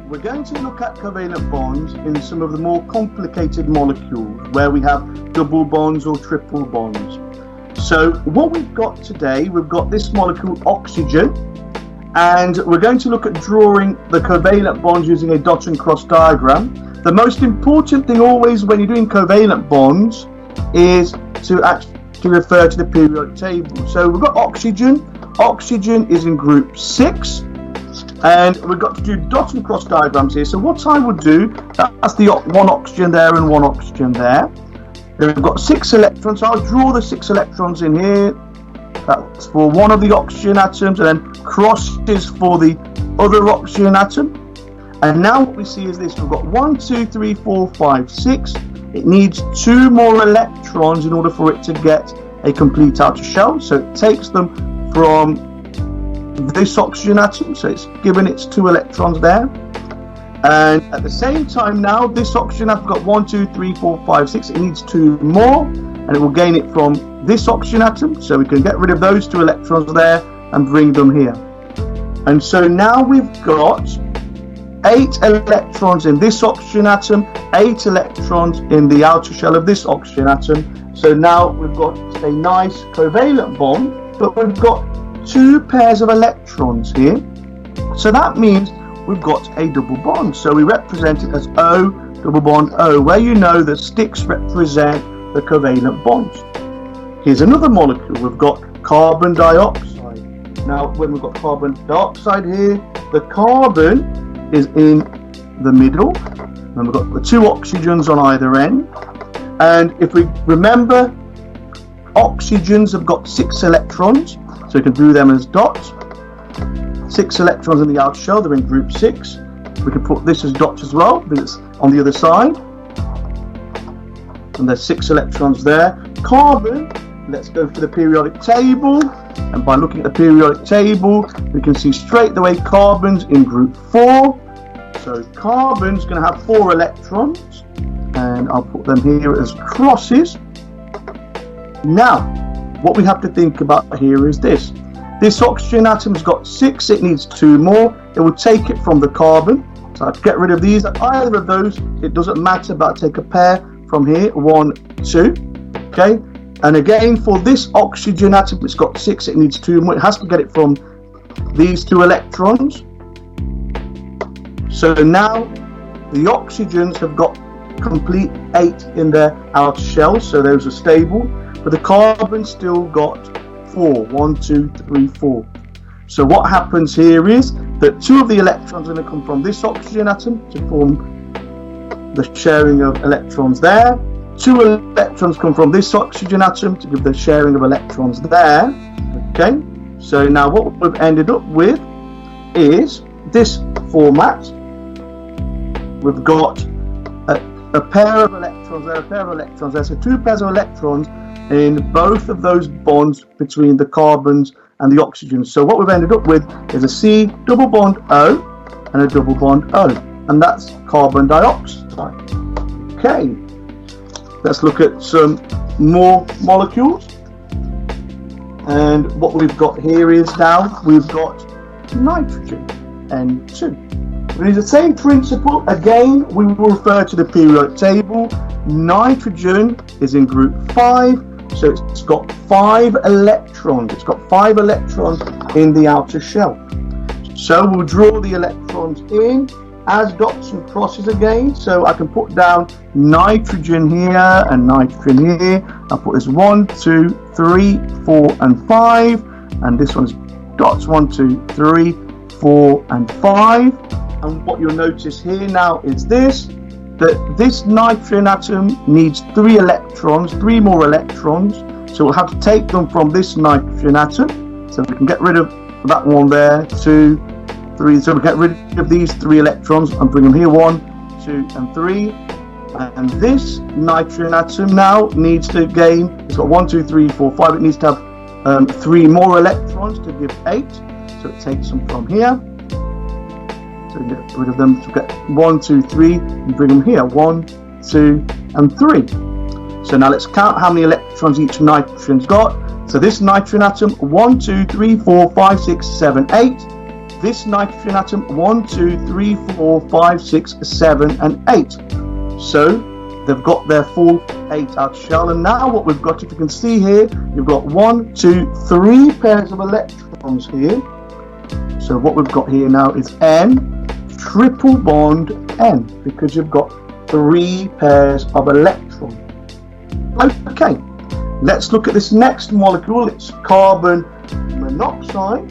We're going to look at covalent bonds in some of the more complicated molecules where we have double bonds or triple bonds. So what we've got today, we've got this molecule oxygen, and we're going to look at drawing the covalent bonds using a dot and cross diagram. The most important thing always when you're doing covalent bonds is to actually refer to the periodic table. So we've got oxygen. Oxygen is in group 6. And we've got to do dot and cross diagrams here. So what I would do, that's the one oxygen there and one oxygen there. Then we've got 6 electrons. So I'll draw the 6 electrons in here. That's for one of the oxygen atoms, and then crosses for the other oxygen atom. And now what we see is this. We've got 1, 2, 3, 4, 5, 6. It needs 2 more electrons in order for it to get a complete outer shell. So it takes them from this oxygen atom, so it's given its 2 electrons there, and at the same time now this oxygen atom got 1, 2, 3, 4, 5, 6. It needs 2 more, and it will gain it from this oxygen atom, so we can get rid of those 2 electrons there and bring them here. And so now we've got 8 electrons in this oxygen atom, 8 electrons in the outer shell of this oxygen atom. So now we've got a nice covalent bond, but we've got 2 pairs of electrons here, so that means we've got a double bond. So we represent it as O double bond O, where you know the sticks represent the covalent bonds. Here's another molecule. We've got carbon dioxide. Now when we've got carbon dioxide here, the carbon is in the middle, and we've got the 2 oxygens on either end. And if we remember, oxygens have got 6 electrons, so we can do them as dots. 6 electrons in the outer shell, they're in group 6. We can put this as dots as well, because it's on the other side. And there's 6 electrons there. Carbon, let's go for the periodic table. And by looking at the periodic table, we can see straight away carbon's in group 4. So carbon's going to have 4 electrons. And I'll put them here as crosses. Now, what we have to think about here is this. This oxygen atom's got 6, it needs 2 more. It will take it from the carbon. So I'd get rid of these. Either of those, it doesn't matter, but I'll take a pair from here, 1, 2. Okay, and again for this oxygen atom, it's got 6, it needs 2 more. It has to get it from these 2 electrons. So now the oxygens have got complete 8 in their outer shell, so those are stable. But the carbon still got 4. 1, 2, 3, 4. So what happens here is that 2 of the electrons are going to come from this oxygen atom to form the sharing of electrons there. 2 electrons come from this oxygen atom to give the sharing of electrons there. Okay, so now what we've ended up with is this format. We've got a pair of electrons there, a pair of electrons there, so 2 pairs of electrons in both of those bonds between the carbons and the oxygens. So what we've ended up with is a C double bond O and a double bond O, and that's carbon dioxide. Okay, let's look at some more molecules. And what we've got here is now we've got nitrogen, N2. It is the same principle. Again, we will refer to the periodic table. Nitrogen is in group 5, so it's got 5 electrons. It's got 5 electrons in the outer shell. So we'll draw the electrons in as dots and crosses again. So I can put down nitrogen here and nitrogen here. I'll put this 1, 2, 3, 4, and 5. And this one's dots 1, 2, 3, 4, and 5. And what you'll notice here now is this, that this nitrogen atom needs 3 electrons, 3 more electrons. So we'll have to take them from this nitrogen atom. So we can get rid of that one there, 2, 3. So we get rid of these 3 electrons and bring them here, 1, 2, and 3. And this nitrogen atom now needs to gain, it's got 1, 2, 3, 4, 5. It needs to have 3 more electrons to give 8. So it takes them from here. So we get rid of them to get 1, 2, 3, and bring them here, 1, 2, and 3. So now let's count how many electrons each nitrogen's got. So this nitrogen atom, 1, 2, 3, 4, 5, 6, 7, 8. this nitrogen atom 1, 2, 3, 4, 5, 6, 7, and 8. So they've got their full 8 outer shell. And now what we've got, if you can see here, you've got 1, 2, 3 pairs of electrons here. So what we've got here now is N triple bond N, because you've got 3 pairs of electrons. Okay, let's look at this next molecule. It's carbon monoxide,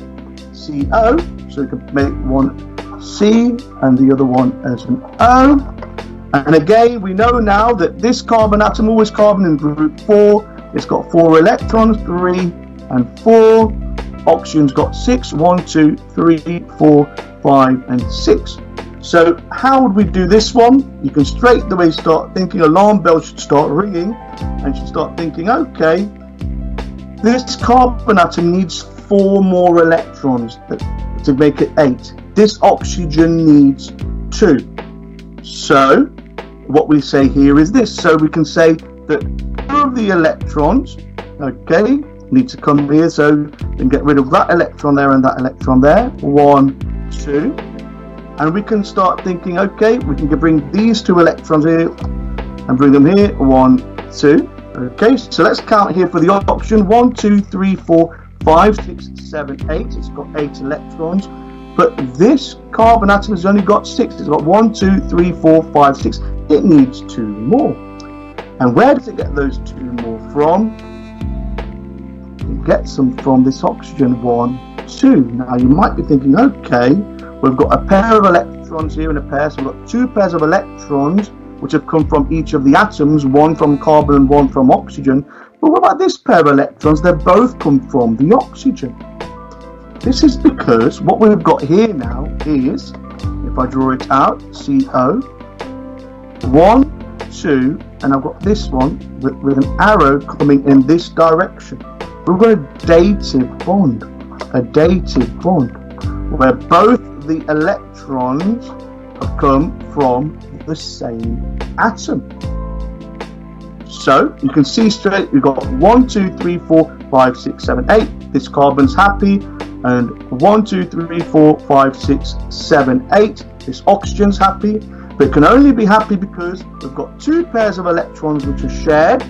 CO. So we can make one C and the other one as an O. And again, we know now that this carbon atom, always carbon in group 4, it's got 4 electrons, 3 and 4. Oxygen's got 6, 1, 2, 3, 4, 5, and 6. So how would we do this one? You can straight away start thinking, alarm bells should start ringing, and you start thinking, okay, this carbon atom needs 4 more electrons to make it 8. This oxygen needs 2. So what we say here is this. So we can say that 2 of the electrons, okay, need to come here. So we can get rid of that electron there and that electron there. 1, 2. And we can start thinking, okay, we can bring these 2 electrons here and bring them here. 1, 2. Okay, so let's count here for the oxygen. 1, 2, 3, 4, 5, 6, 7, 8. It's got 8 electrons. But this carbon atom has only got 6. It's got 1, 2, 3, 4, 5, 6. It needs 2 more. And where does it get those 2 more from? It gets them from this oxygen 1, 2. Now you might be thinking, okay, we've got a pair of electrons here in a pair. So we've got 2 pairs of electrons which have come from each of the atoms, 1 from carbon and 1 from oxygen. But what about this pair of electrons? They both come from the oxygen. This is because what we've got here now is, if I draw it out, CO, 1, 2, and I've got this one with an arrow coming in this direction. We've got a dative bond, where both the electrons have come from the same atom. So you can see straight, we've got 1, 2, 3, 4, 5, 6, 7, 8. This carbon's happy. And 1, 2, 3, 4, 5, 6, 7, 8. This oxygen's happy. But it can only be happy because we've got 2 pairs of electrons which are shared.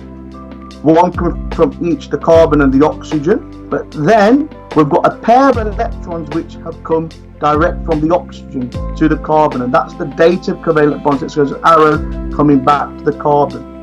1 from each, the carbon and the oxygen. But then we've got a pair of electrons which have come direct from the oxygen to the carbon. And that's the dative covalent bond. So it shows an arrow coming back to the carbon.